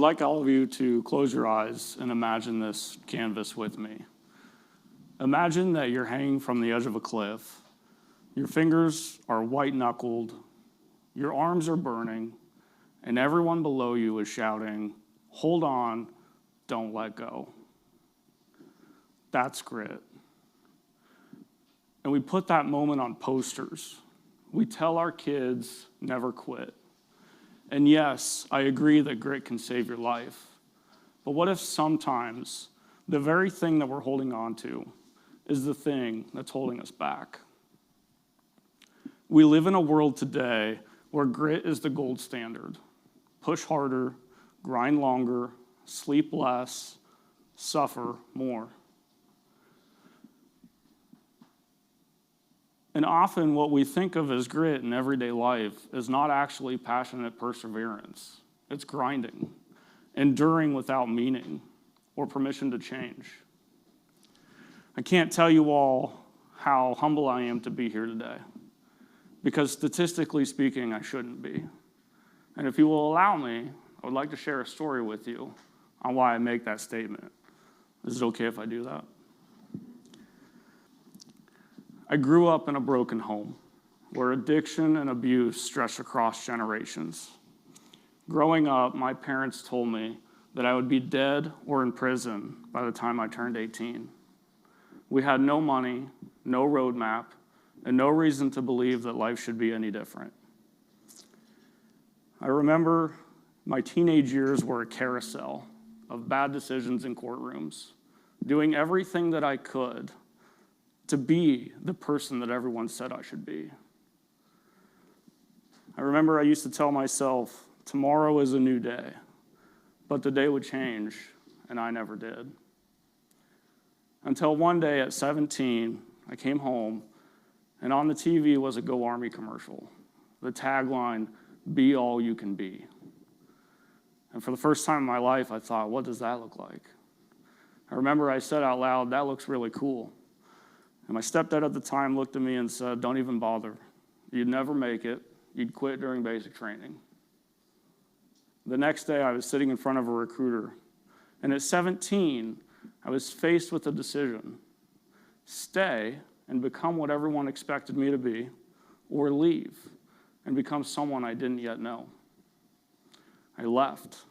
would like all of you to close your eyes and imagine this canvas with me. Imagine that you're hanging from the edge of a cliff. Your fingers are white-knuckled, your arms are burning, and everyone below you is shouting, "Hold on, don't let go." That's grit. And we put that moment on posters. We tell our kids, never quit. And yes, I agree that grit can save your life. But what if sometimes the very thing that we're holding on to is the thing that's holding us back? We live in a world today where grit is the gold standard. Push harder, grind longer, sleep less, suffer more. And often what we think of as grit in everyday life is not actually passionate perseverance. It's grinding, enduring without meaning or permission to change. I can't tell you all how humble I am to be here today, because statistically speaking, I shouldn't be. And if you will allow me, I would like to share a story with you on why I make that statement. Is it okay if I do that? I grew up in a broken home where addiction and abuse stretched across generations. Growing up, my parents told me that I would be dead or in prison by the time I turned 18. We had no money, no roadmap, and no reason to believe that life should be any different. I remember my teenage years were a carousel of bad decisions in courtrooms, doing everything that I could to be the person that everyone said I should be. I remember I used to tell myself, tomorrow is a new day, but the day would change, and I never did. Until one day at 17, I came home, and on the TV was a Go Army commercial. The tagline, "Be all you can be." And for the first time in my life, I thought, what does that look like? I remember I said out loud, "That looks really cool." And my stepdad at the time looked at me and said, "Don't even bother. You'd never make it. You'd quit during basic training." The next day, I was sitting in front of a recruiter. And at 17, I was faced with a decision: stay and become what everyone expected me to be, or leave and become someone I didn't yet know. I left.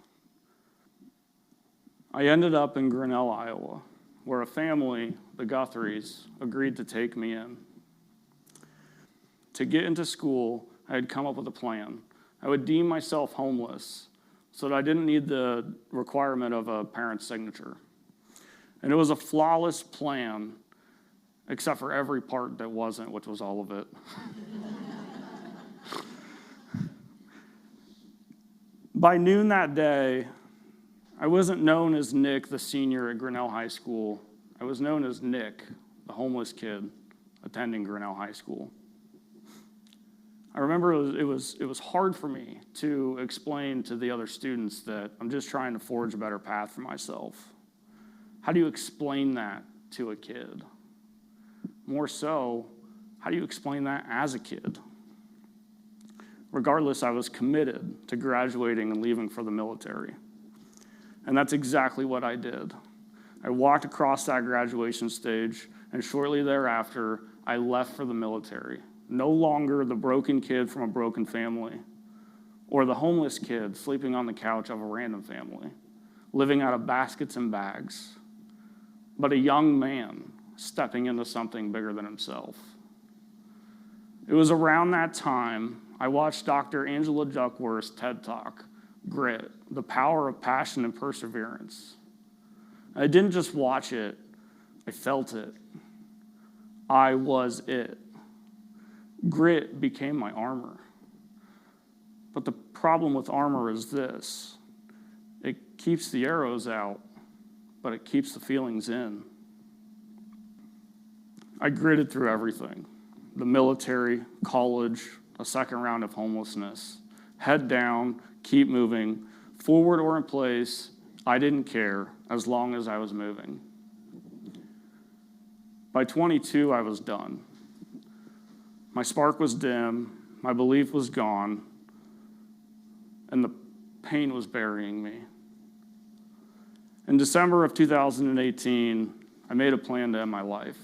I ended up in Grinnell, Iowa, where a family, the Guthries, agreed to take me in. To get into school, I had come up with a plan. I would deem myself homeless so that I didn't need the requirement of a parent's signature. And it was a flawless plan, except for every part that wasn't, which was all of it. By noon that day, I wasn't known as Nick, the senior at Grinnell High School. I was known as Nick, the homeless kid attending Grinnell High School. I remember it was hard for me to explain to the other students that I'm just trying to forge a better path for myself. How do you explain that to a kid? More so, how do you explain that as a kid? Regardless, I was committed to graduating and leaving for the military. And that's exactly what I did. I walked across that graduation stage, and shortly thereafter, I left for the military. No longer the broken kid from a broken family, or the homeless kid sleeping on the couch of a random family, living out of baskets and bags, but a young man stepping into something bigger than himself. It was around that time I watched Dr. Angela Duckworth's TED Talk, Grit, the Power of Passion and Perseverance. I didn't just watch it, I felt it. I was it. Grit became my armor. But the problem with armor is this: it keeps the arrows out, but it keeps the feelings in. I gritted through everything: the military, college, a second round of homelessness. Head down, keep moving, forward or in place. I didn't care as long as I was moving. By 22, I was done. My spark was dim, my belief was gone, and the pain was burying me. In December of 2018, I made a plan to end my life.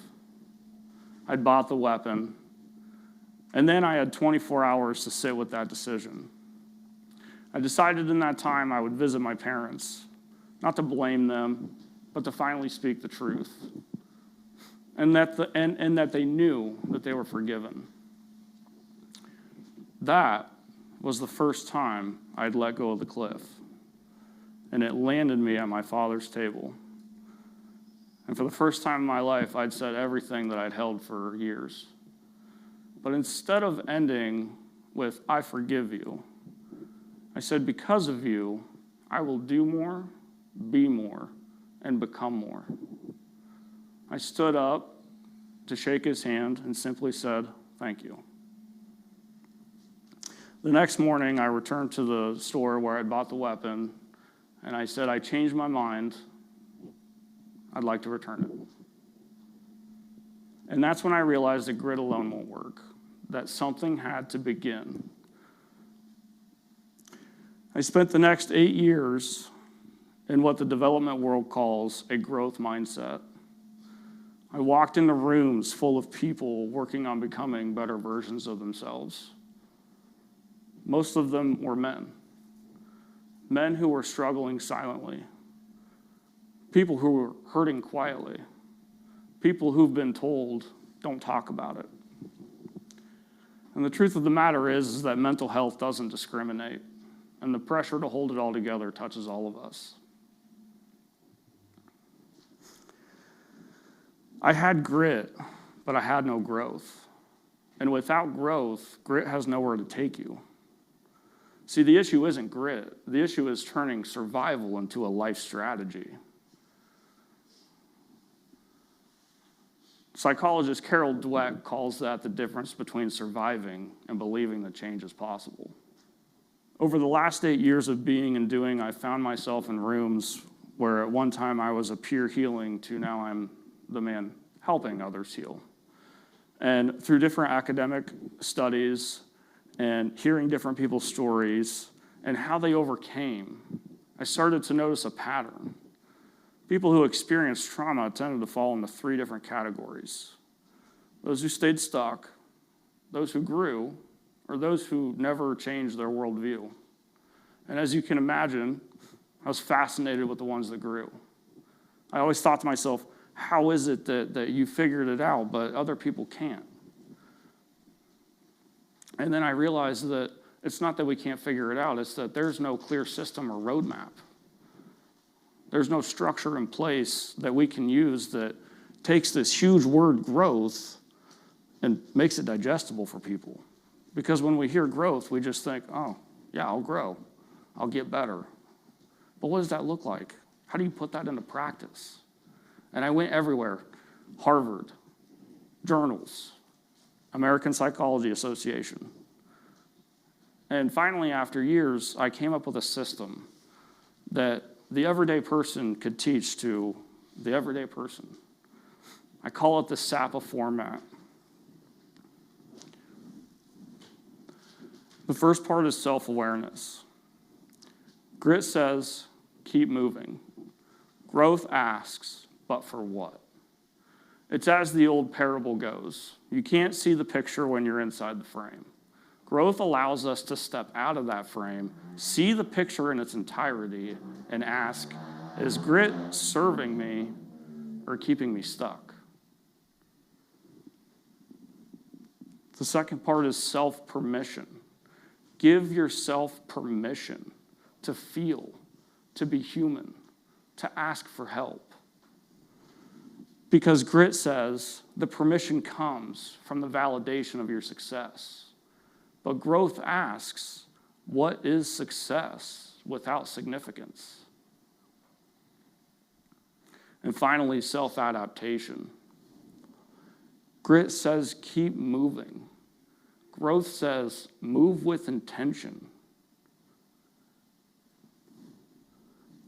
I'd bought the weapon, and then I had 24 hours to sit with that decision. I decided in that time I would visit my parents, not to blame them, but to finally speak the truth, and that they knew that they were forgiven. That was the first time I'd let go of the cliff, and it landed me at my father's table. And for the first time in my life, I'd said everything that I'd held for years. But instead of ending with, I forgive you, I said, because of you, I will do more, be more, and become more. I stood up to shake his hand and simply said, thank you. The next morning, I returned to the store where I'd bought the weapon, and I said, I changed my mind. I'd like to return it. And that's when I realized that grit alone won't work, that something had to begin. I spent the next 8 years in what the development world calls a growth mindset. I walked into rooms full of people working on becoming better versions of themselves. Most of them were men who were struggling silently, people who were hurting quietly, people who've been told, don't talk about it. And the truth of the matter is that mental health doesn't discriminate, and the pressure to hold it all together touches all of us. I had grit, but I had no growth. And without growth, grit has nowhere to take you. See, the issue isn't grit. The issue is turning survival into a life strategy. Psychologist Carol Dweck calls that the difference between surviving and believing that change is possible. Over the last 8 years of being and doing, I found myself in rooms where at one time I was a peer healing to now I'm the man helping others heal. And through different academic studies and hearing different people's stories and how they overcame, I started to notice a pattern. People who experienced trauma tended to fall into 3 different categories. Those who stayed stuck, those who grew, or those who never changed their worldview. And as you can imagine, I was fascinated with the ones that grew. I always thought to myself, how is it that you figured it out, but other people can't? And then I realized that it's not that we can't figure it out, it's that there's no clear system or roadmap. There's no structure in place that we can use that takes this huge word growth and makes it digestible for people. Because when we hear growth, we just think, oh, yeah, I'll grow. I'll get better. But what does that look like? How do you put that into practice? And I went everywhere. Harvard, journals, American Psychology Association. And finally, after years, I came up with a system that the everyday person could teach to the everyday person. I call it the sappa format. The first part is self-awareness. Grit says, keep moving. Growth asks, but for what? It's as the old parable goes. You can't see the picture when you're inside the frame. Growth allows us to step out of that frame, see the picture in its entirety, and ask, is grit serving me or keeping me stuck? The second part is self-permission. Give yourself permission to feel, to be human, to ask for help. Because grit says the permission comes from the validation of your success. But growth asks, what is success without significance? And finally, self-adaptation. Grit says, keep moving. Growth says, move with intention.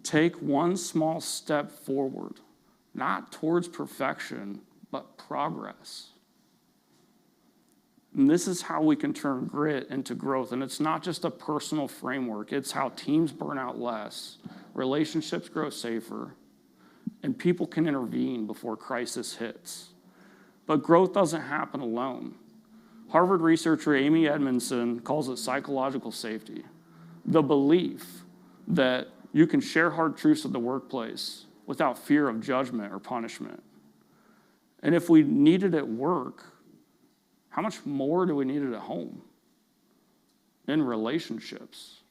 Take one small step forward, not towards perfection, but progress. And this is how we can turn grit into growth. And it's not just a personal framework. It's how teams burn out less, relationships grow safer, and people can intervene before crisis hits. But growth doesn't happen alone. Harvard researcher Amy Edmondson calls it psychological safety, the belief that you can share hard truths at the workplace without fear of judgment or punishment. And if we need it at work, how much more do we need it at home, in relationships,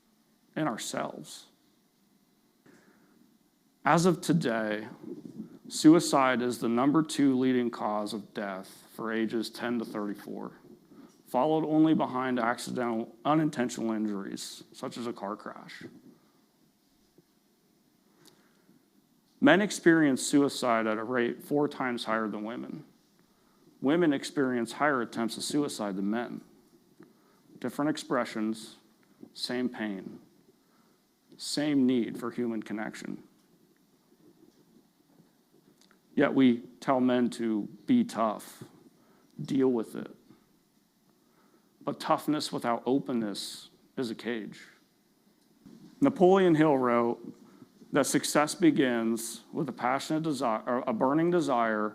in ourselves? As of today, suicide is the number 2 leading cause of death for ages 10 to 34, followed only behind accidental, unintentional injuries, such as a car crash. Men experience suicide at a rate 4 times higher than women. Women experience higher attempts of suicide than men. Different expressions, same pain, same need for human connection. Yet we tell men to be tough, deal with it. But toughness without openness is a cage. Napoleon Hill wrote that success begins with a passionate desire, or a burning desire,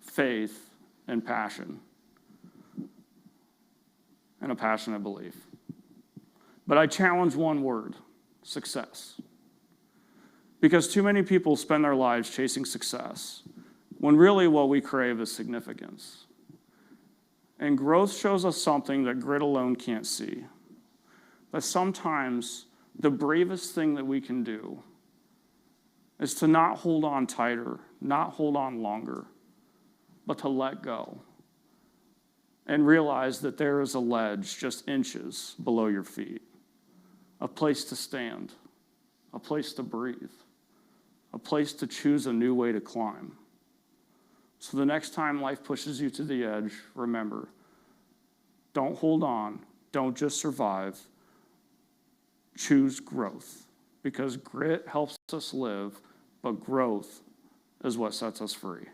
faith, and passion, and a passionate belief. But I challenge one word: success. Because too many people spend their lives chasing success, when really what we crave is significance. And growth shows us something that grit alone can't see. That sometimes the bravest thing that we can do is to not hold on tighter, not hold on longer, but to let go and realize that there is a ledge just inches below your feet, a place to stand, a place to breathe, a place to choose a new way to climb. So the next time life pushes you to the edge, remember, don't hold on, don't just survive, choose growth, because grit helps us live, but growth is what sets us free.